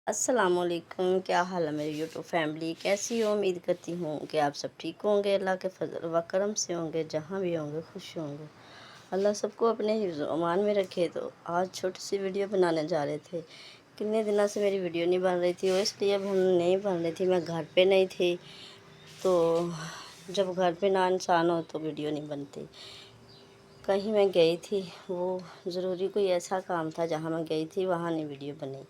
अस्सलामुअलैकुम, क्या हाल है मेरी यूट्यूब फैमिली। कैसी हो? उम्मीद करती हूँ कि आप सब ठीक होंगे, अल्लाह के फजल व करम से होंगे, जहाँ भी होंगे खुश होंगे। अल्लाह सबको अपने हिफ्ज़ व अमान में रखे। तो आज छोटी सी वीडियो बनाने जा रहे थे। कितने दिनों से मेरी वीडियो नहीं बन रही थी और इसलिए अब हम नहीं बन रही थी, मैं घर पे नहीं थी। तो जब घर पे ना इंसान हो तो वीडियो नहीं बनती। कहीं मैं गई थी, वो ज़रूरी कोई ऐसा काम था जहाँ मैं गई थी, वहाँ नहीं वीडियो बनी।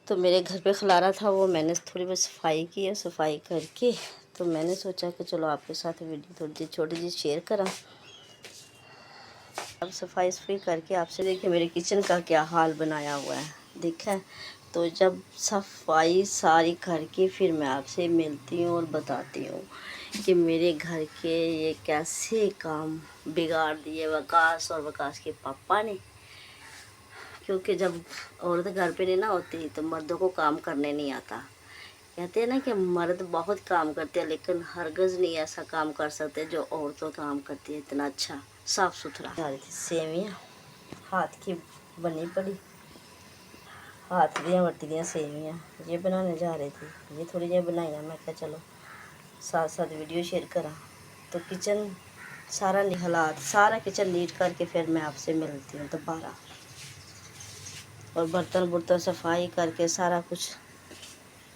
तो मेरे घर पे खलारा था, वो मैंने थोड़ी बहुत सफाई की है। सफाई करके तो मैंने सोचा कि चलो आपके साथ वीडियो थोड़ी सी छोटी सी शेयर करा। अब सफाई करके आपसे देखिए मेरे किचन का क्या हाल बनाया हुआ है, देखा है। तो जब सफाई सारी करके फिर मैं आपसे मिलती हूँ और बताती हूँ कि मेरे घर के ये कैसे काम बिगाड़ दिए वकास और वकास के पापा ने। क्योंकि जब औरत घर पे नहीं ना होती तो मर्दों को काम करने नहीं आता। कहते हैं ना कि मर्द बहुत काम करते हैं लेकिन हरगिज़ नहीं ऐसा काम कर सकते जो औरतें काम करती है, इतना अच्छा साफ़ सुथरा। जा रही थी सेवियाँ, हाथ की बनी पड़ी, हाथ दियाँ वरती दियाँ सेवियाँ ये बनाने जा रही थी। ये थोड़ी देर बनाई मैं क्या चलो साथ साथ वीडियो शेयर करा। तो किचन सारा हालात सारा किचन नीट करके फिर मैं आपसे मिलती हूँ दोबारा। और बर्तन बुर्तन सफाई करके सारा कुछ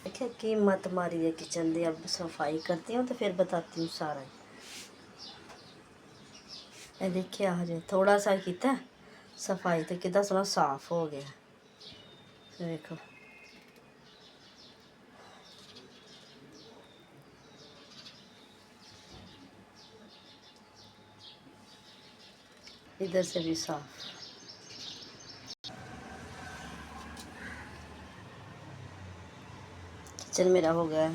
देखिए कीमत मारी है किचन दी। अब सफाई करती हूँ तो फिर बताती हूँ सारा। ये देखिए आज थोड़ा सा किया सफाई तो कितना सोना साफ हो गया। देखो इधर से भी साफ। किचन मेरा हो गया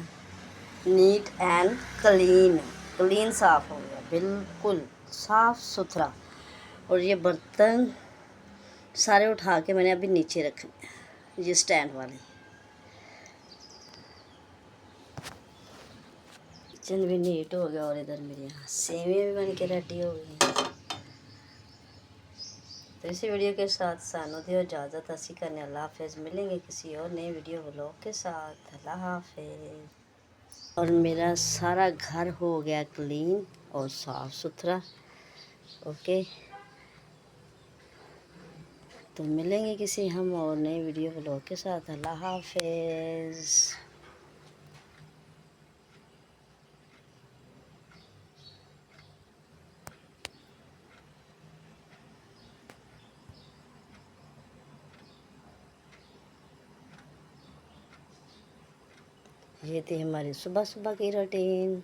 नीट एंड क्लीन। क्लीन साफ हो गया, बिल्कुल साफ सुथरा। और ये बर्तन सारे उठा के मैंने अभी नीचे रखे, ये स्टैंड वाले। किचन भी नीट हो गया और इधर मेरे यहाँ सेवियाँ भी बन के रेडी हो गई। तो इसी वीडियो के साथ सानू दियो इजाज़त। असी करने अल्लाह हाफिज़। मिलेंगे किसी और नए वीडियो व्लॉग के साथ। अल्लाह हाफिज़। और मेरा सारा घर हो गया क्लीन और साफ़ सुथरा। ओके, तो मिलेंगे किसी हम और नए वीडियो व्लॉग के साथ। अल्लाह हाफिज़। ये थी हमारी सुबह सुबह की रूटीन।